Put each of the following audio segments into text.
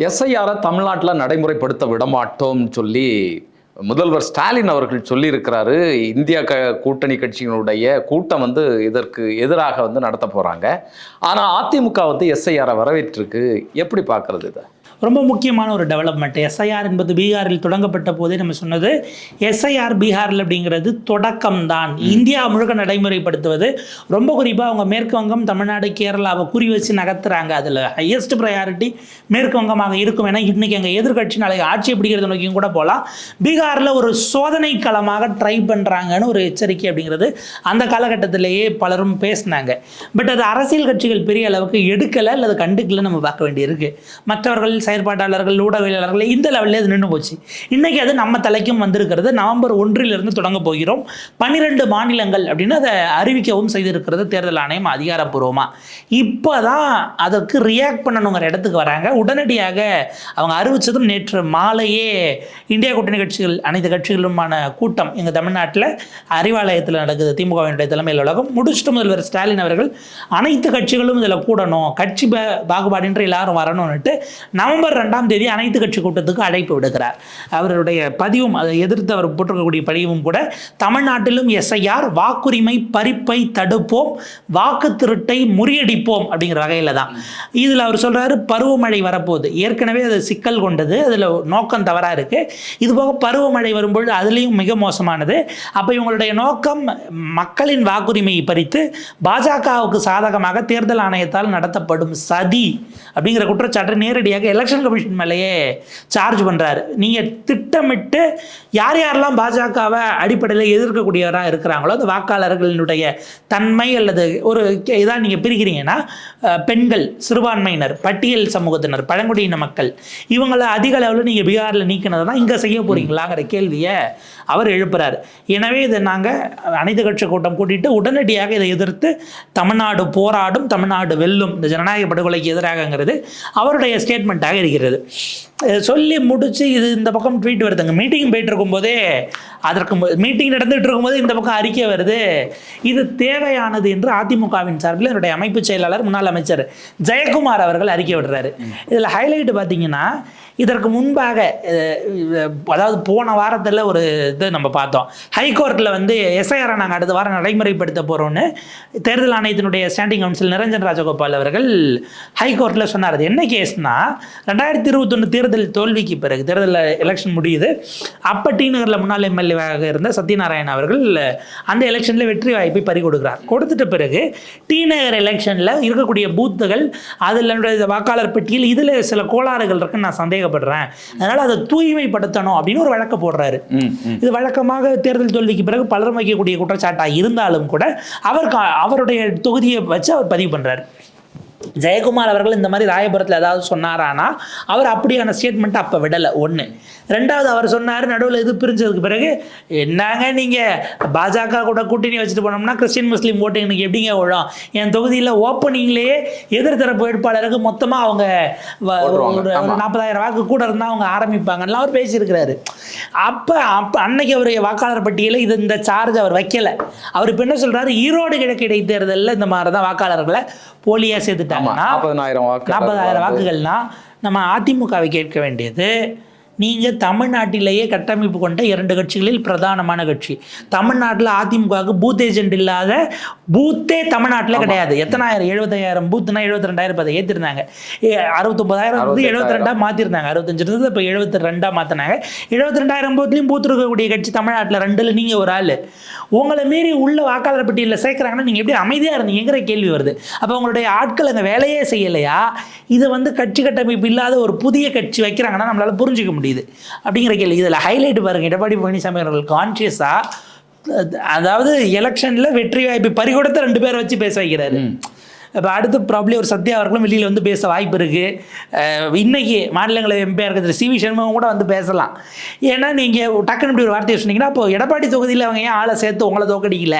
எஸ்ஐஆரை தமிழ்நாட்டில் நடைமுறைப்படுத்த விடமாட்டோம்னு சொல்லி முதல்வர் ஸ்டாலின் அவர்கள் சொல்லியிருக்கிறாரு. இந்தியா கூட்டணி கட்சியினுடைய கூட்டம் இதற்கு எதிராக நடத்த போகிறாங்க. ஆனால் அதிமுக எஸ்ஐஆரை வரவேற்றிருக்கு. எப்படி பார்க்குறது இதை? ரொம்ப முக்கியமான ஒரு டெவலப்மெண்ட். எஸ்ஐஆர் என்பது பீகாரில் தொடங்கப்பட்ட போதே நம்ம சொன்னது எஸ்ஐஆர் பீகாரில் அப்படிங்கிறது தொடக்கம்தான். இந்தியா முழுக்க நடைமுறைப்படுத்துவது ரொம்ப குறிப்பாக அவங்க மேற்கு வங்கம், தமிழ்நாடு, கேரளாவை குறி வச்சு நகர்த்துறாங்க. அதில் ஹையஸ்ட் ப்ரையாரிட்டி மேற்கு வங்கமாக இருக்கும். ஏன்னா இன்றைக்கி எங்கள் எதிர்கட்சி நாளைக்கு ஆட்சி பிடிக்கிறது நோக்கியும் கூட போகலாம். பீகாரில் ஒரு சோதனை களமாக ட்ரை பண்ணுறாங்கன்னு ஒரு எச்சரிக்கை அப்படிங்கிறது அந்த காலகட்டத்திலேயே பலரும் பேசினாங்க. பட் அது அரசியல் கட்சிகள் பெரிய அளவுக்கு எடுக்கலை அல்லது கண்டுக்கலை நம்ம பார்க்க வேண்டியிருக்கு. மற்றவர்கள், செயற்பாட்டாளர்கள், ஊடகவியலாளர்கள் இந்த லெவலில் அது நின்று போச்சு. இன்றைக்கி அது நம்ம தலைக்கும் வந்திருக்கிறது. நவம்பர் 1 தொடங்க போகிறோம். 12 மாநிலங்கள் அப்படின்னு அதை அறிவிக்கவும் செய்திருக்கிறது தேர்தல் ஆணையம் அதிகாரப்பூர்வமாக. இப்போ தான் அதற்கு ரியாக்ட் பண்ணணுங்கிற இடத்துக்கு வராங்க. உடனடியாக அவங்க அறிவித்ததும் நேற்று மாலையே இந்தியா கூட்டணி கட்சிகள் அனைத்து கட்சிகளுமான கூட்டம் எங்கள் தமிழ்நாட்டில் அறிவாலயத்தில் நடக்குது. திமுகவினுடைய தலைமையில் உலகம் முடிச்சுட்டு முதல்வர் ஸ்டாலின் அவர்கள் அனைத்து கட்சிகளும் இதில் கூடணும், கட்சி பாகுபாடின்றி எல்லாரும் வரணும்னுட்டு நவம்பர் 2 அனைத்து கட்சி கூட்டத்துக்கு அழைப்பு விடுக்கிறார். அவருடைய பதிவும், அதை எதிர்த்து அவர் போட்டிருக்கக்கூடிய பதிவும் கூட தமிழ்நாட்டிலும் எஸ்ஐஆர் வாக்குரிமை பறிப்பை தடுப்போம், வாக்கு திருட்டை முறியடிப்போம் அப்படிங்கிற வகையில் தான். இதில் அவர் சொல்கிறாரு பருவமழை வரப்போகுது. ஏற்கனவே அது சிக்கல் கொண்டது, அதில் நோக்கம் தவறாக இருக்குது. இதுபோக பருவமழை வரும்பொழுது அதுலேயும் மிக மோசமானது. அப்போ இவங்களுடைய நோக்கம் மக்களின் வாக்குரிமையை பறித்து பாஜகவுக்கு சாதகமாக தேர்தல் ஆணையத்தால் நடத்தப்படும் சதி அப்படிங்கிற குற்றச்சாட்டு நேரடியாக எலெக்ஷன் கமிஷன் மேலேயே சார்ஜ் பண்ணுறாரு. நீங்கள் திட்டமிட்டு யார் யாரெல்லாம் பாஜகவை அடிப்படையில் எதிர்க்கக்கூடியவராக இருக்கிறாங்களோ அந்த வாக்காளர்களினுடைய தன்மை அல்லது ஒரு இதாக நீங்கள் பிரிக்கிறீங்கன்னா பெண்கள், சிறுபான்மையினர், பட்டியல் சமூகத்தினர், பழங்குடியின மக்கள், இவங்களை அதிக அளவில் நீங்கள் பீகாரில் நீக்கினதை தான் இங்கே செய்ய போகிறீங்களாங்கிற கேள்வியை அவர் எழுப்புறாரு. எனவே இதை நாங்கள் அனைத்து கட்சி கூட்டம் கூட்டிட்டு உடனடியாக இதை எதிர்த்து தமிழ்நாடு போராடும், தமிழ்நாடு வெல்லும், இந்த ஜனநாயக படுகொலைக்கு எதிராகங்கிறது அவருடைய ஸ்டேட்மெண்ட்டாக இருக்கிறது. சொல்லி முடிச்சு இது இந்த பக்கம் ட்வீட் வருதுங்க. மீட்டிங் போயிட்டு இருக்கும்போதே, அதற்கு மீட்டிங் நடந்துகிட்டு இருக்கும்போது இந்த பக்கம் அறிக்கை வருது. இது தேவையானது என்று அதிமுகவின் சார்பில் என்னுடைய அமைப்பு செயலாளர் முன்னாள் அமைச்சர் ஜெயக்குமார் அவர்கள் அறிக்கை விடுறாரு. இதில் ஹைலைட் பார்த்தீங்கன்னா, இதற்கு முன்பாக அதாவது போன வாரத்தில் ஒரு இது நம்ம பார்த்தோம். ஹைகோர்ட்டில் எஸ்ஐஆரை நாங்கள் அடுத்த வாரம் நடைமுறைப்படுத்த போகிறோன்னு தேர்தல் ஆணையத்தினுடைய ஸ்டாண்டிங் கவுன்சில் நிரஞ்சன் ராஜகோபால் அவர்கள் ஹைகோர்ட்டில் சொன்னார். அது என்ன கேஸ்னால், 2021 தேர்தல் தோல்விக்கு பிறகு, தேர்தல் எலெக்ஷன் முடியுது, அப்போ டி நகரில் முன்னாள் எம்எல்ஏவாக இருந்த சத்யநாராயண் அவர்கள் அந்த எலெக்ஷனில் வெற்றி வாய்ப்பை பறி கொடுக்குறார். கொடுத்துட்ட பிறகு டி நகர் எலெக்ஷனில் இருக்கக்கூடிய பூத்துகள், அதில் வாக்காளர் பட்டியல், இதில் சில கோளாறுகள் இருக்குன்னு நான் சந்தேகப்படுறேன், அதனால் அதை தூய்மைப்படுத்தணும் அப்படின்னு ஒரு வழக்கு போடுறாரு. இது வழக்கமாக தேர்தல் தோல்விக்கு பிறகு பலரும் வைக்கக்கூடிய குற்றச்சாட்டாக இருந்தாலும் கூட அவருடைய தொகுதியை வச்சு அவர் பதிவு பண்ணுறாரு. ஜெயக்குமார் அவர்கள் இந்த மாதிரி ராயபுரத்தில் ஏதாவது சொன்னாரானா அவர் அப்படியான ஸ்டேட்மெண்ட் அப்போ விடலை. ஒன்று. ரெண்டாவது, அவர் சொன்னார் நடுவில் இது பிரிஞ்சதுக்கு பிறகு, என்னங்க நீங்கள் பாஜக கூட கூட்டணி வச்சுட்டு போனோம்னா கிறிஸ்டின் முஸ்லீம் ஓட்டு எனக்கு எப்படிங்க விழும், என் தொகுதியில் ஓப்பனிங்லேயே எதிர்த்தரப்பு வேட்பாளருக்கு மொத்தமாக அவங்க ஒரு 40,000 வாக்கு கூட இருந்தால் அவங்க ஆரம்பிப்பாங்கலாம் அவர் பேசியிருக்கிறாரு. அப்போ அன்னைக்கு அவருடைய வாக்காளர் பட்டியலில் இந்த சார்ஜ் அவர் வைக்கலை. அவர் இப்போ என்ன சொல்கிறாரு, ஈரோடு கிழக்கு இடைத்தேர்தலில் இந்த மாதிரி தான் வாக்காளர்களை போலியாக சேர்த்துட்டாங்கன்னா 40,000 வாக்குகள்னா நம்ம அதிமுகவை கேட்க வேண்டியது, நீங்கள் தமிழ்நாட்டிலேயே கட்டமைப்பு கொண்ட 2 கட்சிகளில் பிரதானமான கட்சி. தமிழ்நாட்டில் அதிமுகவுக்கு பூத் ஏஜென்ட் இல்லாத பூத்தே தமிழ்நாட்டில் கிடையாது. எத்தனாயிரம், 75,000 பூத்துனா 72,000 அதை ஏற்றிருந்தாங்க. 69,000 72 மாற்றிருந்தாங்க. 65 இப்போ 72 மாற்றினாங்க. 72,000 பூத்துலேயும் பூத்து இருக்கக்கூடிய கட்சி தமிழ்நாட்டில் 2ல் நீங்கள் ஒரு ஆள். உங்களை மீறி உள்ள வாக்காளர் பட்டியலில் சேர்க்குறாங்கன்னா நீங்கள் எப்படி அமைதியாக இருந்தீங்கிற கேள்வி வருது. அப்போ உங்களுடைய ஆட்கள் அந்த வேலையே செய்யலையா? இதை கட்சி கட்டமைப்பு இல்லாத ஒரு புதிய கட்சி வைக்கிறாங்கன்னா நம்மளால் புரிஞ்சிக்க முடியும் அப்படிங்கிற கேள்வி. இதில் ஹைலைட் பாருங்க, எடப்பாடி பழனிசாமி அவர்கள் கான்சியஸாக, அதாவது எலெக்ஷனில் வெற்றி வாய்ப்பு பறிகொடுத்த 2 பேரை வச்சு பேச வைக்கிறாரு. இப்போ அடுத்து ப்ராப்ளம் ஒரு சத்யா அவர்களும் வெளியில் பேச வாய்ப்பு இருக்குது. இன்றைக்கி மாநிலங்களவை எம்பியாக இருக்கிற சி வி சண்முகம் கூட பேசலாம். ஏன்னா நீங்கள் டக்குன்னு இப்படி ஒரு வார்த்தையை சொன்னீங்கன்னா, அப்போ எடப்பாடி தொகுதியில் அவங்க ஏன் ஆளை சேர்த்து உங்களை தோக்கடிக்கல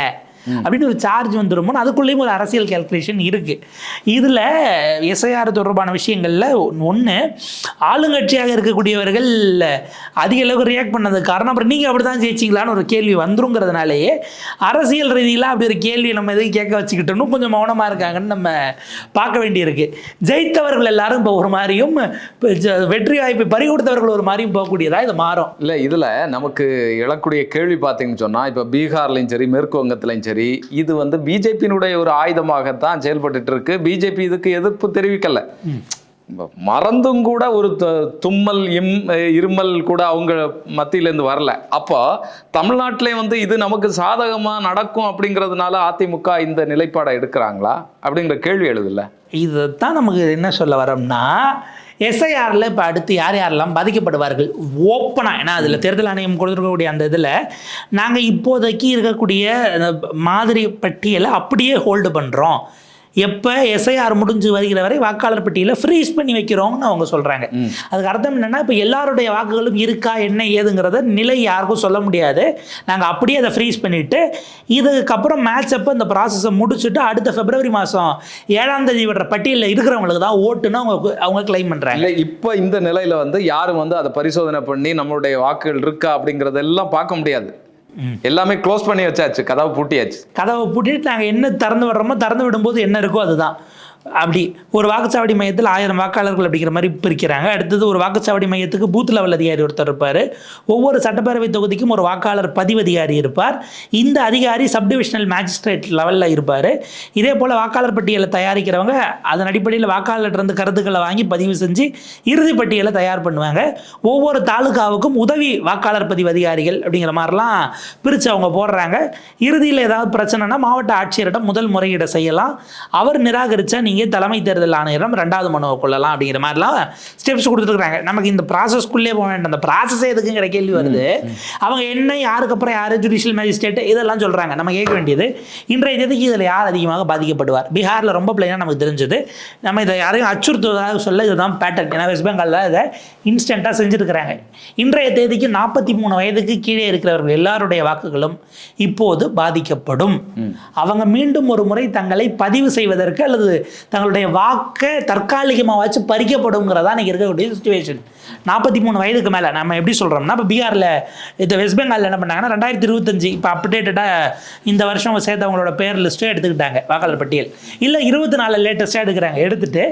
அப்படின்னு ஒரு சார்ஜ் வந்துருமோ, அதுக்குள்ளேயும் ஒரு அரசியல் கேல்குலேஷன் இருக்குது. இதில் எஸ்ஐஆர் தொடர்பான விஷயங்களில் ஒன்று, ஆளுங்கட்சியாக இருக்கக்கூடியவர்கள் அதிக அளவுக்கு ரியாக்ட் பண்ணதுக்கு காரணம் அப்புறம் நீங்கள் அப்படி தான் ஜெயிச்சிங்களான்னு ஒரு கேள்வி வந்துருங்கிறதுனாலேயே அரசியல் ரீதியில் அப்படி ஒரு கேள்வி நம்ம எதுவும் கேட்க வச்சுக்கிட்டோம்னு கொஞ்சம் மௌனமாக இருக்காங்கன்னு நம்ம பார்க்க வேண்டியிருக்கு. ஜெயித்தவர்கள் எல்லாரும் இப்போ ஒரு மாதிரியும் வெற்றி வாய்ப்பை பறிகொடுத்தவர்கள் ஒரு மாதிரியும் போகக்கூடியதாக இது மாறும். இல்லை, இதில் நமக்கு எழக்கூடிய கேள்வி பார்த்தீங்கன்னு சொன்னால், இப்போ பீகார்லையும் சரி மேற்கு வங்கத்திலையும் சரி, இது வந்து பிஜேபியினுடைய ஒரு ஆயுதமாகத்தான் செயல்பட்டு இருக்கு. பிஜேபி இதுக்கு எதிர்ப்பு தெரிவிக்கல. மறந்தும் கூட ஒரு தும்மல் இருமல் கூட அவங்க மத்தியிலேருந்து வரல. அப்போ தமிழ்நாட்டிலே வந்து இது நமக்கு சாதகமாக நடக்கும் அப்படிங்கிறதுனால அதிமுக இந்த நிலைப்பாடை எடுக்கிறாங்களா அப்படிங்கிற கேள்வி எழுதுல்ல. இதுதான் நமக்கு என்ன சொல்ல வரோம்னா, எஸ்ஐஆரில் இப்போ அடுத்து யார் யாரெல்லாம் பாதிக்கப்படுவார்கள் ஓப்பனாக, ஏன்னா அதில் தேர்தல் ஆணையம் கொடுத்துருக்கக்கூடிய அந்த இதில் நாங்கள் இப்போதைக்கு இருக்கக்கூடிய மாதிரி பட்டியலை அப்படியே ஹோல்டு பண்ணுறோம். எப்போ எஸ்ஐஆர் முடிஞ்சு வருகிற வரை வாக்காளர் பட்டியலில் ஃப்ரீஸ் பண்ணி வைக்கிறோம்னு அவங்க சொல்கிறாங்க. அதுக்கு அர்த்தம் என்னென்னா, இப்போ எல்லாருடைய வாக்குகளும் இருக்கா என்ன ஏதுங்கிறத நிலை யாருக்கும் சொல்ல முடியாது. நாங்கள் அப்படியே அதை ஃப்ரீஸ் பண்ணிவிட்டு இதுக்கப்புறம் மேட்ச் அப்போ இந்த ப்ராசஸை முடிச்சுட்டு அடுத்த February மாதம் 7ஆம் தேதி விடுற பட்டியலில் இருக்கிறவங்களுக்கு தான் ஓட்டுன்னு அவங்க கிளைம் பண்ணுறாங்க. இல்லை, இப்போ இந்த நிலையில் வந்து யாரும் வந்து அதை பரிசோதனை பண்ணி நம்மளுடைய வாக்குகள் இருக்கா அப்படிங்கிறதெல்லாம் பார்க்க முடியாது. எல்லாமே க்ளோஸ் பண்ணி வச்சாச்சு, கதவை பூட்டியாச்சு. கதவை பூட்டிட்டு நாங்கள் என்ன திறந்து விடுறோமோ திறந்து விடும்போது என்ன இருக்கோ அதுதான். அப்படி ஒரு வாக்குச்சாவடி மையத்தில் 1000 வாக்காளர்கள் அப்படிங்கிற மாதிரி பிரிக்கிறாங்க. அடுத்தது ஒரு வாக்குச்சாவடி மையத்துக்கு பூத் லெவல் அதிகாரி ஒருத்தர் இருப்பார். ஒவ்வொரு சட்டப்பேரவை தொகுதிக்கும் ஒரு வாக்காளர் பதிவு அதிகாரி இருப்பார். இந்த அதிகாரி சப்டிவிஷனல் மேஜிஸ்ட்ரேட் லெவலில் இருப்பார். இதே போல் வாக்காளர் பட்டியலை தயாரிக்கிறவங்க அதன் அடிப்படையில் வாக்காளர்கிட்ட கருத்துக்களை வாங்கி பதிவு செஞ்சு இறுதி பட்டியலை தயார் பண்ணுவாங்க. ஒவ்வொரு தாலுகாவுக்கும் உதவி வாக்காளர் பதிவு அதிகாரிகள் அப்படிங்கிற மாதிரிலாம் பிரித்து அவங்க போடுறாங்க. இறுதியில் ஏதாவது பிரச்சனைனா மாவட்ட ஆட்சியரிடம் முதல் முறையீடு செய்யலாம். அவர் நிராகரித்தா நீங்கள் தலைமை தேர்தல் ஆணையரிடம் 2வது மனுவை கொள்ளலாம் அப்படிங்கிற மாதிரிலாம் ஸ்டெப்ஸ் கொடுத்துருக்காங்க. நமக்கு இந்த ப்ராசஸ்க்குள்ளே போக வேண்டாம், அந்த ப்ராசஸே எதுக்குங்கிற கேள்வி வருது. அவங்க என்ன யாருக்கு அப்புறம் யார் ஜுடிஷியல் மேஜிஸ்ட்ரேட் இதெல்லாம் சொல்கிறாங்க. நம்ம கேட்க வேண்டியது இன்றைய தேதிக்கு இதில் யார் அதிகமாக பாதிக்கப்படுவார். பீகாரில் ரொம்ப பிளைனாக நமக்கு தெரிஞ்சது. நம்ம இதை யாரையும் அச்சுறுத்துவதாக சொல்ல இதுதான் பேட்டர்ன். ஏன்னா வெஸ்ட் பெங்காலில் இதை இன்ஸ்டண்ட்டாக செஞ்சுருக்கிறாங்க. இன்றைய தேதிக்கு 43 வயதுக்கு கீழே இருக்கிறவர்கள் எல்லாருடைய வாக்குகளும் இப்போது பாதிக்கப்படும். அவங்க மீண்டும் ஒரு முறை தங்களை பதிவு செய்வதற்கு அல்லது தங்களுடைய வாக்கை தற்காலிகமாக வச்சு பறிக்கப்படுங்கிறதா இன்றைக்கி இருக்கக்கூடிய சிச்சுவேஷன். 43 வயதுக்கு மேலே நம்ம எப்படி சொல்கிறோம்னா, இப்போ பீகாரில் இந்த வெஸ்ட் பெங்காலில் என்ன பண்ணாங்கன்னா 2025 இப்போ அப்டேட்டடாக இந்த வருஷம் சேர்த்தவங்களோட பேர் லிஸ்ட்டை எடுத்துக்கிட்டாங்க வாக்காளர் பட்டியல். இல்லை 24 லேட்டஸ்ட்டாக எடுக்கிறாங்க. எடுத்துகிட்டு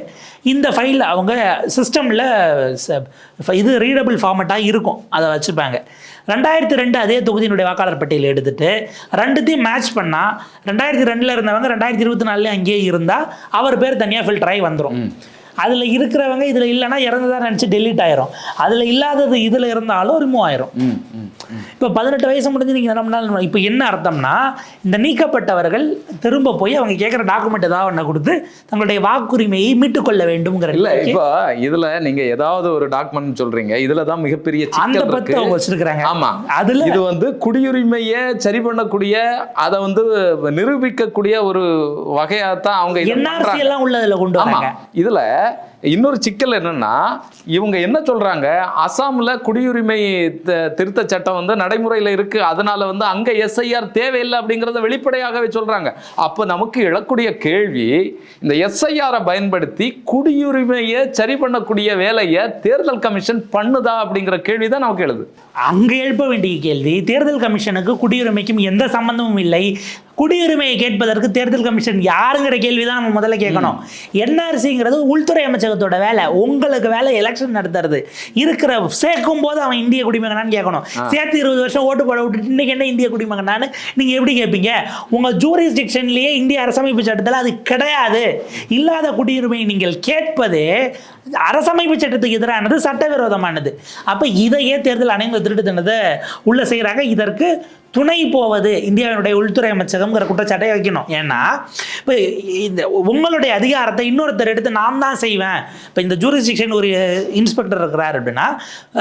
இந்த ஃபைல் அவங்க சிஸ்டமில் இது ரீடபிள் ஃபார்மேட்டாக இருக்கும், அதை வச்சுப்பாங்க. 2002 அதே தொகுதியினுடைய வாக்காளர் பட்டியல் எடுத்துட்டு ரெண்டுத்தையும் மேட்ச் பண்ணால் 2002 இருந்தவங்க 2024 அங்கேயே இருந்தால் அவர் பேர் தனியாக ஃபில்டர் ஆகி வந்துடும். அதில் இருக்கிறவங்க இதில் இல்லைன்னா இறந்துதான் நினச்சி டெலீட் ஆயிரும். அதில் இல்லாதது இதில் இருந்தாலும் ரிமூவ் ஆயிரும். இப்போ 18 வயசு முடிஞ்சு நீங்கள் என்ன இப்போ என்ன அர்த்தம்னா, இந்த நீக்கப்பட்டவர்கள் திரும்ப போய் அவங்க கேட்குற டாக்குமெண்ட் ஏதாவது ஒன்று கொடுத்து தங்களுடைய வாக்குரிமையை மீட்டுக்கொள்ள வேண்டும்ங்கிற. இல்லை, இப்போ இதில் நீங்கள் ஏதாவது ஒரு டாக்குமெண்ட் சொல்கிறீங்க, இதில் தான் மிகப்பெரிய அந்த பற்றி அவங்க வச்சுருக்கிறாங்க. ஆமாம், அதில் இது வந்து குடியுரிமையை சரி பண்ணக்கூடிய அதை வந்து நிரூபிக்கக்கூடிய ஒரு வகையாக தான் அவங்க NRC எல்லாம் உள்ளதில் கொண்டு வராங்க. இதில் இன்னொரு சிக்கல் என்னன்னா, இவங்க என்ன சொல்றாங்க, அசாம்ல குடியுரிமை திருத்த சட்டம் வந்து நடைமுறையில் இருக்கு, அதனால வந்து அங்க எஸ்ஐஆர் தேவையில்லை அப்படிங்கிறத வெளிப்படையாகவே சொல்றாங்க. அப்ப நமக்கு எழக்கூடிய கேள்வி, இந்த எஸ்ஐஆரை பயன்படுத்தி குடியுரிமையை சரி பண்ணக்கூடிய வேலையை தேர்தல் கமிஷன் பண்ணுதா அப்படிங்கிற கேள்விதான் நமக்கு எழுது. அங்க எழுப்ப வேண்டிய கேள்வி, தேர்தல் கமிஷனுக்கு குடியுரிமைக்கும் எந்த சம்பந்தமும் இல்லை, குடியுரிமையை கேட்பதற்கு தேர்தல் கமிஷன் யாருங்கிற கேள்விதான் நம்ம முதல்ல கேட்கணும். NRCங்கிறது உள்துறை அமைச்சகத்தோட வேலை. உங்களுக்கு வேலை எலெக்ஷன் நடத்துறது. இருக்கிற சேர்க்கும் போது அவன் இந்திய குடிமகனான்னு கேட்கணும். சேர்த்து 20 வருஷம் ஓட்டு போட விட்டுட்டு இன்னைக்கு என்ன இந்திய குடிமகனான்னு நீங்க எப்படி கேட்பீங்க? உங்க ஜூரிஸ்டிக்ஷன்லயே இந்திய அரசமைப்பு சட்டத்தில் அது கிடையாது. இல்லாத குடியுரிமை நீங்கள் கேட்பது அரசமைப்பு சட்டத்துக்கு எதிரானது, சட்டவிரோதமானது. அப்ப இதையே தேர்தல் ஆணையம் திருட்டுத்தனத்தை உள்ள செய்யறாங்க. இதற்கு துணை போவது இந்தியாவினுடைய உள்துறை அமைச்சகம்ங்கிற குற்றச்சாட்டை வைக்கணும். ஏன்னா இப்போ இந்த உங்களுடைய அதிகாரத்தை இன்னொருத்தர் எடுத்து நான் தான் செய்வேன். இப்போ இந்த ஜூரிஸ்டிக்ஷன் ஒரு இன்ஸ்பெக்டர் இருக்கிறார் அப்படின்னா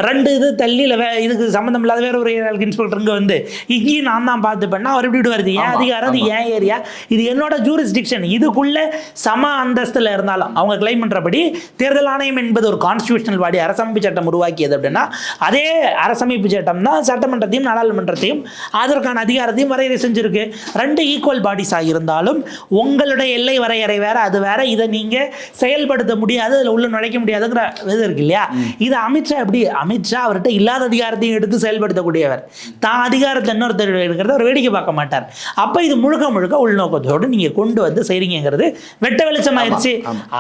2 இது தள்ளி இதுக்கு சம்மந்தம் இல்லாத வேற ஒரு இன்ஸ்பெக்டர் இங்கே வந்து இங்கேயும் நான் தான் பார்த்துப்பேன்னா அவர் எப்படி வருது? ஏன் அதிகாரம், அது ஏன் ஏரியா, இது என்னோட ஜூரிஸ்டிக்ஷன். இதுக்குள்ள சம அந்தஸ்தில் இருந்தாலும் அவங்க கிளைம் பண்ணுறபடி தேர்தல் ஆணையம் என்பது ஒரு கான்ஸ்டியூஷனல் பாடி, அரசமைப்பு சட்டம் உருவாக்கியது அப்படின்னா அதே அரசமைப்பு சட்டம் தான் சட்டமன்றத்தையும் நாடாளுமன்றத்தையும் அதற்கான அதிகாரத்தையும் வரையறை செஞ்சிருக்கு. 2 ஈக்குவல் பாடிஸாக இருந்தாலும் உங்களுடைய எல்லை வரையறை வேற, அது வேற. இதை நீங்க செயல்படுத்த முடியாது, அதில் உள்ள நுழைக்க முடியாதுங்கிற இது இருக்கு இல்லையா? இது அமித்ஷா எப்படி? அமித்ஷா அவர்கிட்ட இல்லாத அதிகாரத்தையும் எடுத்து செயல்படுத்தக்கூடியவர். தான் அதிகாரத்தை இன்னொருத்தர் எடுக்கிறத அவர் வேடிக்கை பார்க்க மாட்டார். அப்ப இது முழுக்க முழுக்க உள்நோக்கத்தோடு நீங்க கொண்டு வந்து செய்றீங்கிறது வெட்ட வெளிச்சமாயிருச்சு.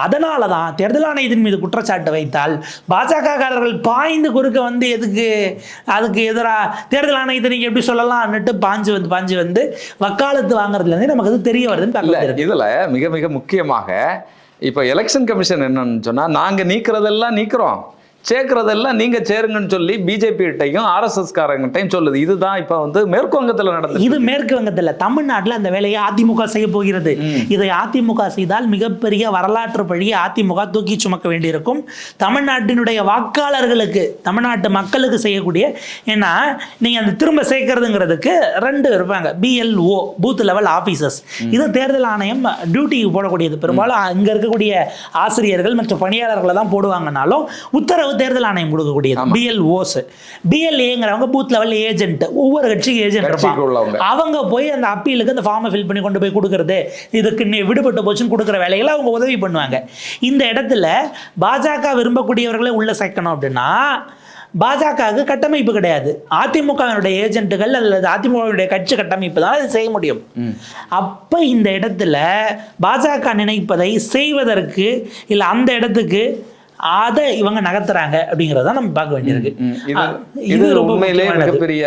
அதனாலதான் தேர்தல் ஆணையத்தின் மீது குற்றச்சாட்டு வைத்தால் பாஜக காரர்கள் பாய்ந்து குறுக்க வந்து எதுக்கு, அதுக்கு எதிராக தேர்தல் ஆணையத்தை நீங்க எப்படி சொல்லலாம் பாஞ்சு வந்து வக்காலத்து வாங்குறதுல இருந்து நமக்கு அது தெரிய வருதுன்னு. இதுல மிக மிக முக்கியமாக இப்ப எலெக்ஷன் கமிஷன் என்னன்னு சொன்னா, நாங்க நீக்கிறதெல்லாம் நீக்கிறோம், சேர்க்கிறதெல்லாம் நீங்க சேருங்கன்னு சொல்லி பிஜேபி கிட்டையும் RSS காரங்கிட்டையும் சொல்லுது. இதுதான் இப்ப வந்து மேற்கு வங்கத்தில் நடந்தது. இது மேற்கு வங்கத்தில், தமிழ்நாட்டில் அந்த வேலையை அதிமுக செய்ய போகிறது. இதை அதிமுக செய்தால் மிகப்பெரிய வரலாற்று பழியை அதிமுக தூக்கி சுமக்க வேண்டியிருக்கும். தமிழ்நாட்டினுடைய வாக்காளர்களுக்கு, தமிழ்நாட்டு மக்களுக்கு செய்யக்கூடிய, ஏன்னா நீங்க அந்த திரும்ப சேர்க்கறதுங்கிறதுக்கு 2 இருப்பாங்க, BLO பூத் லெவல் ஆபீசர்ஸ். இது தேர்தல் ஆணையம் டியூட்டிக்கு போடக்கூடியது. பெரும்பாலும் இங்க இருக்கக்கூடிய ஆசிரியர்கள் மற்றும் பணியாளர்களை தான் போடுவாங்கனாலும் உத்தரவு தேர்தல் ஆணையம் கொடுக்கக்கூடியது BLOs. BLAங்கிறவங்க பூத் லெவல் ஏஜென்ட், ஒவ்வொரு கட்சிக்கு ஏஜென்ட் இருப்பாங்க. அவங்க போய் அந்த அப்பீலுக்கு அந்த ஃபார்மை ஃபில் பண்ணி கொண்டு போய் கொடுக்கறது, இதுக்கு விடுபட்டு போச்சுன்னு கொடுக்குற வேலைகளை அவங்க உதவி பண்ணுவாங்க. இந்த இடத்துல பாஜக விரும்பக்கூடியவர்களை உள்ள சேர்க்கணும் அப்படின்னா பாஜகவுக்கு கட்டமைப்பு கிடையாது. அதிமுகவினுடைய ஏஜென்ட்டுகள் அல்லது அதிமுகவுடைய கட்சி கட்டமைப்பு தான் அதை செய்ய முடியும். அப்ப இந்த இடத்துல பாஜக நினைப்பதை செய்வதற்கு இல்லை அந்த இடத்துக்கு அதை இவங்க நகர்த்துறாங்க அப்படிங்கிறத நம்ம பார்க்க வேண்டியிருக்கு. இது உண்மையிலே மிகப்பெரிய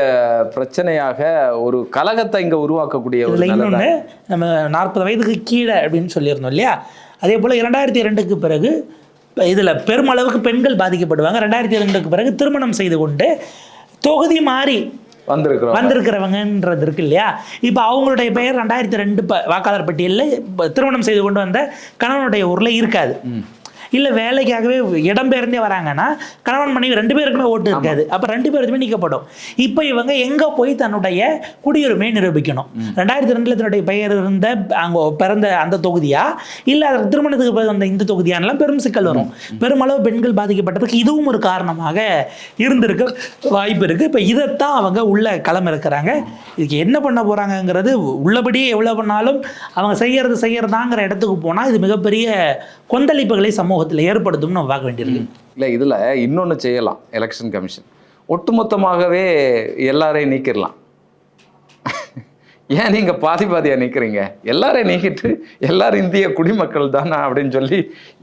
பிரச்சனையாக ஒரு கலகத்தை இங்க உருவாக்கக்கூடிய இன்னொன்று, நம்ம 40 வயதுக்கு கீழே அப்படின்னு சொல்லியிருந்தோம் இல்லையா? அதே போல் 2002க்கு பிறகு இதில் பெருமளவுக்கு பெண்கள் பாதிக்கப்படுவாங்க. 2002க்கு பிறகு திருமணம் செய்து கொண்டு தொகுதி மாறி வந்திருக்கிறவங்கன்றது இருக்கு இல்லையா? இப்போ அவங்களுடைய பெயர் 2002 வாக்காளர் பட்டியலில் திருமணம் செய்து கொண்டு வந்த கணவனுடைய ஊரில் இருக்காது. இல்லை வேலைக்காகவே இடம்பெயர்ந்தே வராங்கன்னா கணவன் மனைவி 2 பேருக்குமே ஓட்டு இருக்காது. அப்போ 2 பேருக்குமே நீக்கப்படும். இப்போ இவங்க எங்கே போய் தன்னுடைய குடியுரிமையை நிரூபிக்கணும்? 2002 தன்னுடைய பெயர் இருந்த அங்கே பிறந்த அந்த தொகுதியா இல்லை அதற்கு திருமணத்துக்கு போய் வந்த இந்த தொகுதியானலாம் பெரும் சிக்கல் வரும். பெருமளவு பெண்கள் பாதிக்கப்பட்டதுக்கு இதுவும் ஒரு காரணமாக இருந்திருக்க வாய்ப்பு இருக்குது. இப்போ இதைத்தான் அவங்க உள்ள களம் இருக்கிறாங்க. இதுக்கு என்ன பண்ண போகிறாங்கங்கிறது உள்ளபடியே எவ்வளோ பண்ணாலும் அவங்க செய்யறதாங்கிற இடத்துக்கு போனால் இது மிகப்பெரிய கொந்தளிப்புகளை சமூகத்தில் ஏற்படுத்தும் நம்ம பார்க்க வேண்டியிருக்கு. இல்லை, இதில் இன்னொன்று செய்யலாம். எலெக்ஷன் கமிஷன் ஒட்டுமொத்தமாகவே எல்லாரையும் நீக்கிடலாம். ஏன் நீங்கள் பாதியாக நீக்கிறீங்க? எல்லாரையும் நீக்கிட்டு எல்லாரும் இந்திய குடிமக்கள் தானே அப்படின்னு சொல்லி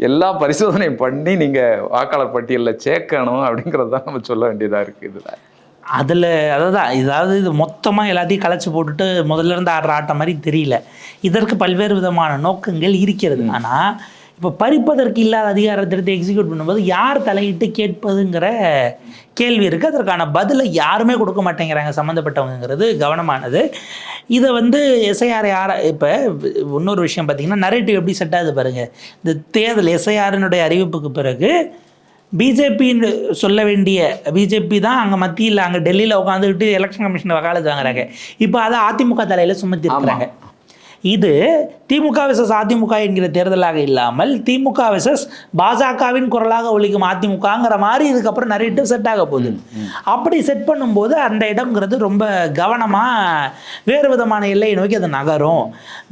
எல்லா பரிசோதனையும் பண்ணி நீங்கள் வாக்காளர் பட்டியலில் சேர்க்கணும் அப்படிங்கிறது தான் நம்ம சொல்ல வேண்டியதாக இருக்குது. இதில் அதாவது இது மொத்தமாக எல்லாத்தையும் கலைச்சி போட்டுட்டு முதல்ல இருந்து ஆடுற ஆட்டம் மாதிரி தெரியல. இதற்கு பல்வேறு விதமான நோக்கங்கள் இருக்கிறது. ஆனால் இப்போ பறிப்பதற்கு இல்லாத அதிகாரத்தை எக்ஸிக்யூட் பண்ணும்போது யார் தலையிட்டு கேட்பதுங்கிற கேள்வி இருக்குது. அதற்கான பதிலை யாருமே கொடுக்க மாட்டேங்கிறாங்க சம்மந்தப்பட்டவங்கிறது கவனமானது. இதை எஸ்ஐஆர் இப்போ இன்னொரு விஷயம் பார்த்திங்கன்னா, நரேட்டிவ் எப்படி செட் ஆகுது பாருங்கள். இந்த தேர்தல் எஸ்ஐஆரினுடைய அறிவிப்புக்கு பிறகு பிஜேபின்னு சொல்ல வேண்டிய பிஜேபி தான் அங்கே மத்தியில் அங்கே டெல்லியில் உட்காந்துக்கிட்டு எலெக்ஷன் கமிஷனை வக்காலத்து வாங்குறாங்க. இப்போ அதை அதிமுக தலையில் சுமத்தி இருக்கிறாங்க. இது திமுக விசஸ் அதிமுக என்கிற தேர்தலாக இல்லாமல் திமுக விசஸ் பாஜகவின் குரலாக ஒழிக்கும் அதிமுகங்கிற மாதிரி இதுக்கப்புறம் நரேட்டிவ் செட் ஆக போகுது. அப்படி செட் பண்ணும்போது அந்த இடம்ங்கிறது ரொம்ப கவனமாக வேறு விதமான எல்லையை நோக்கி அது நகரும்.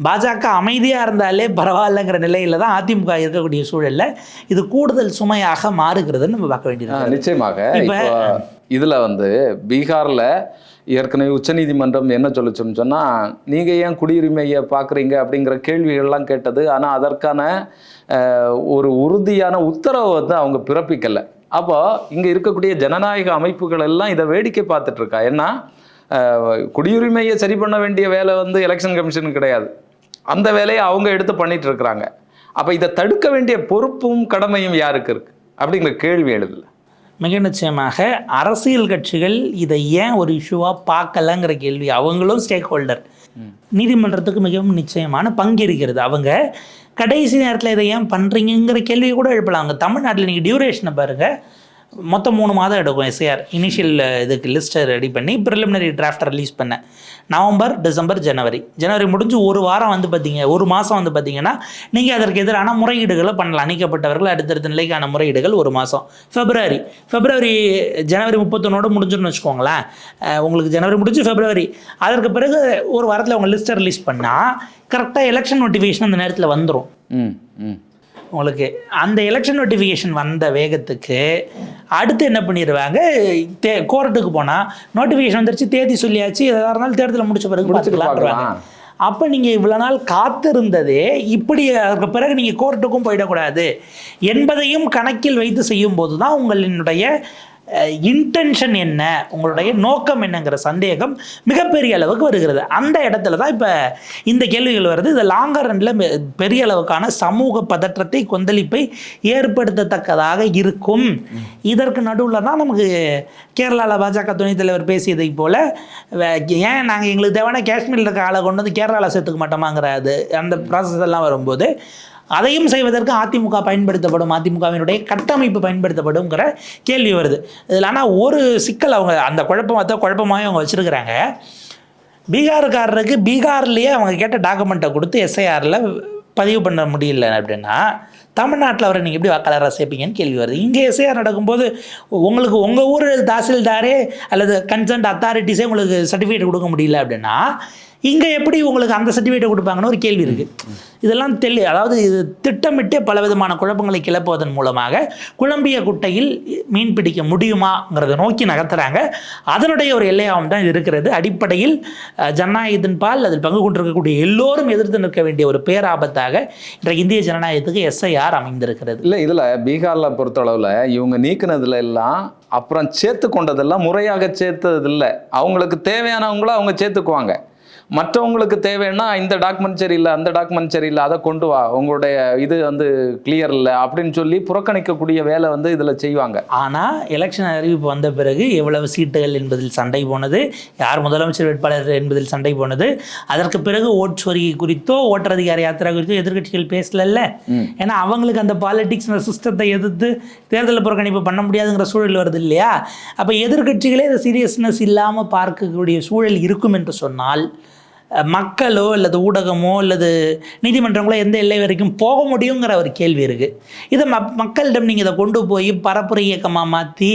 பாஜக அமைதியாக இருந்தாலே பரவாயில்லைங்கிற நிலையில தான் அதிமுக இருக்கக்கூடிய சூழலில் இது கூடுதல் சுமையாக மாறுகிறதுன்னு நம்ம பார்க்க வேண்டியது. நிச்சயமாக இப்போ இதில் பீகாரில் ஏற்கனவே உச்சநீதிமன்றம் என்ன சொல்லிச்சோன்னு சொன்னால், நீங்கள் ஏன் குடியுரிமையை பார்க்குறீங்க அப்படிங்கிற கேள்விகள்லாம் கேட்டது. ஆனால் அதற்கான ஒரு உறுதியான உத்தரவை அவங்க பிறப்பிக்கலை. அப்போ இங்கே இருக்கக்கூடிய ஜனநாயக அமைப்புகள் எல்லாம் இதை வேடிக்கை பார்த்துட்ருக்கா. ஏன்னா குடியுரிமையை சரி பண்ண வேண்டிய வேலை எலெக்ஷன் கமிஷனுக்கு கிடையாது. அந்த வேலையை அவங்க எடுத்து பண்ணிட்டு இருக்கிறாங்க. அப்போ இதை தடுக்க வேண்டிய பொறுப்பும் கடமையும் யாருக்கு இருக்குது அப்படிங்கிற கேள்வி எழுதல. மிக நிச்சயமாக அரசியல் கட்சிகள் இதை ஏன் ஒரு இஷ்யூவாக பார்க்கலங்கிற கேள்வி, அவங்களும் ஸ்டேக் ஹோல்டர், நீதிமன்றத்துக்கு மிகவும் நிச்சயமான பங்கு இருக்கிறது. அவங்க கடைசி நேரத்தில் இதை ஏன் பண்ணுறீங்கிற கேள்வியை கூட எழுப்பலாம். அவங்க தமிழ்நாட்டில் நீங்கள் டியூரேஷனை பாருங்கள், மொத்தம் 3 மாதம் எடுக்கும் எஸ்ஐஆர் இனிஷியல் இதுக்கு லிஸ்ட்டை ரெடி பண்ணி ப்ரிலிமினரி டிராஃப்ட் ரிலீஸ் பண்ண நவம்பர், டிசம்பர், ஜனவரி முடிஞ்சு ஒரு வாரம் வந்து பார்த்தீங்க, ஒரு மாதம் வந்து பார்த்தீங்கன்னா நீங்கள் அதற்கு எதிரான முறையீடுகளை பண்ணலாம். நீக்கப்பட்டவர்கள் அடுத்தடுத்த நிலைக்கான முறையீடுகள் ஒரு மாதம். பிப்ரவரி ஜனவரி 31 முடிஞ்சுன்னு வச்சுக்கோங்களேன். உங்களுக்கு ஜனவரி முடிஞ்சு பிப்ரவரி, அதற்கு பிறகு ஒரு வாரத்தில் அவங்க லிஸ்ட்டை ரிலீஸ் பண்ணால் கரெக்டாக எலெக்ஷன் நோட்டிஃபிகேஷன் அந்த நேரத்தில் வந்துடும். உங்களுக்கு அந்த எலெக்ஷன் நோட்டிஃபிகேஷன் வந்த வேகத்துக்கு அடுத்து என்ன பண்ணிடுவாங்க, கோர்ட்டுக்கு போனால் நோட்டிஃபிகேஷன் வந்துருச்சு, தேதி சொல்லியாச்சு, எதாக இருந்தாலும் தேர்தலை முடிச்ச பிறகு பார்த்துக்கலாம். அப்போ நீங்கள் இவ்வளோ நாள் காத்திருந்ததே இப்படி அதுக்கு பிறகு நீங்கள் கோர்ட்டுக்கும் போயிடக்கூடாது என்பதையும் கணக்கில் வைத்து செய்யும்போது தான் உங்களினுடைய இன்டென்ஷன் என்ன, உங்களுடைய நோக்கம் என்னங்கிற சந்தேகம் மிகப்பெரிய அளவுக்கு வருகிறது. அந்த இடத்துல தான் இப்போ இந்த கேள்விகள் வருது. இது லாங்கர் ரன்ல பெரிய அளவுக்கான சமூக பதற்றத்தை, கொந்தளிப்பை ஏற்படுத்தத்தக்கதாக இருக்கும். இதற்கு நடுவில் தான் நமக்கு கேரளாவில் பாஜக துணைத் தலைவர் பேசியதை போல, ஏன் நாங்கள் எங்களுக்கு தேவையான காஷ்மீரில் இருக்க ஆளை கொண்டு வந்து கேரளாவில் சேர்த்துக்க மாட்டோமாங்கிற அந்த ப்ராசஸ் எல்லாம் வரும்போது அதையும் செய்வதற்கு அதிமுக பயன்படுத்தப்படும், அதிமுகவினுடைய கட்டமைப்பு பயன்படுத்தப்படும்ங்கிற கேள்வி வருது இதில். ஆனால் ஒரு சிக்கல், அவங்க அந்த குழப்பமாகவே அவங்க வச்சுருக்கிறாங்க. பீகாருக்காரருக்கு பீகார்லேயே அவங்க கேட்ட டாக்குமெண்ட்டை கொடுத்து எஸ்ஐஆரில் பதிவு பண்ண முடியல அப்படின்னா தமிழ்நாட்டில் அவரை நீங்கள் எப்படி வாக்காளராக சேர்ப்பீங்கன்னு கேள்வி வருது. இங்கே எஸ்ஐஆர் நடக்கும்போது உங்களுக்கு உங்கள் ஊர் தாசில்தாரே அல்லது கன்சர்ன்ட் அத்தாரிட்டிஸே உங்களுக்கு சர்டிஃபிகேட் கொடுக்க முடியல அப்படின்னா இங்கே எப்படி உங்களுக்கு அந்த சர்டிஃபிகேட்டை கொடுப்பாங்கன்னு ஒரு கேள்வி இருக்குது. இதெல்லாம் அதாவது இது திட்டமிட்டே பலவிதமான குழப்பங்களை கிளப்புவதன் மூலமாக குழம்பிய குட்டையில் மீன் பிடிக்க முடியுமாங்கிறத நோக்கி நகர்த்துறாங்க. அதனுடைய ஒரு எல்லையாகவும் தான் இது இருக்கிறது. அடிப்படையில் ஜனநாயகத்தின் பால் அதில் பங்கு கொண்டிருக்கக்கூடிய எல்லோரும் எதிர்த்து நிற்க வேண்டிய ஒரு பேராபத்தாக இன்றைக்கு இந்திய ஜனநாயகத்துக்கு எஸ்ஐஆர் அமைந்திருக்கிறது. இல்லை, இதில் பீகாரில் பொறுத்தளவில் இவங்க நீக்கினதுல எல்லாம் அப்புறம் சேர்த்து கொண்டதெல்லாம் முறையாக சேர்த்தது இல்லை. அவங்களுக்கு தேவையானவங்கள அவங்க சேர்த்துக்குவாங்க. மற்றவங்களுக்கு தேவைன்னா இந்த டாக்குமெண்ட் சரியில்லை, அந்த டாக்குமெண்ட் சரியில்லை, அதை கொண்டு வா, உங்களுடைய இது வந்து கிளியர் இல்லை அப்படின்னு சொல்லி புறக்கணிக்கக்கூடிய வேலை வந்து இதில் செய்வாங்க. ஆனால் எலெக்ஷன் அறிவிப்பு வந்த பிறகு எவ்வளவு சீட்டுகள் என்பதில் சண்டை போனது, யார் முதலமைச்சர் வேட்பாளர் என்பதில் சண்டை போனது, அதற்கு பிறகு ஓட் சொருகி குறித்தோ ஓட்டர் அதிகார யாத்திரா குறித்தோ எதிர்கட்சிகள் பேசல. ஏன்னா அவங்களுக்கு அந்த பாலிடிக்ஸ் சிஸ்டத்தை எதிர்த்து தேர்தல் புறக்கணிப்பு பண்ண முடியாதுங்கிற சூழல் வருது இல்லையா. அப்போ எதிர்கட்சிகளே இதை சீரியஸ்னஸ் இல்லாமல் பார்க்கக்கூடிய சூழல் இருக்கும் என்று சொன்னால் மக்களோ அல்லது ஊடகமோ அல்லது நீதிமன்றங்களோ எந்த எல்லை வரைக்கும் போக முடியுங்கிற ஒரு கேள்வி இருக்குது. இதை மக்களிடம் நீங்கள் இதை கொண்டு போய் பரப்புரை இயக்கமாக மாற்றி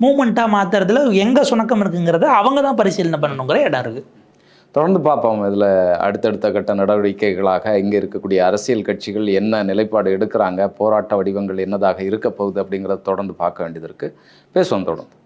மூமெண்ட்டாக மாற்றுறதுல எங்கே சுணக்கம் இருக்குங்கிறத அவங்க தான் பரிசீலனை பண்ணணுங்கிற இடம் இருக்குது. தொடர்ந்து பார்ப்போம். இதில் அடுத்தடுத்த கட்ட நடவடிக்கைகளாக இங்கே இருக்கக்கூடிய அரசியல் கட்சிகள் என்ன நிலைப்பாடு எடுக்கிறாங்க, போராட்ட வடிவங்கள் என்னதாக இருக்க போகுது அப்படிங்கிறத தொடர்ந்து பார்க்க வேண்டியது இருக்குது. பேசுவோம் தொடர்ந்து.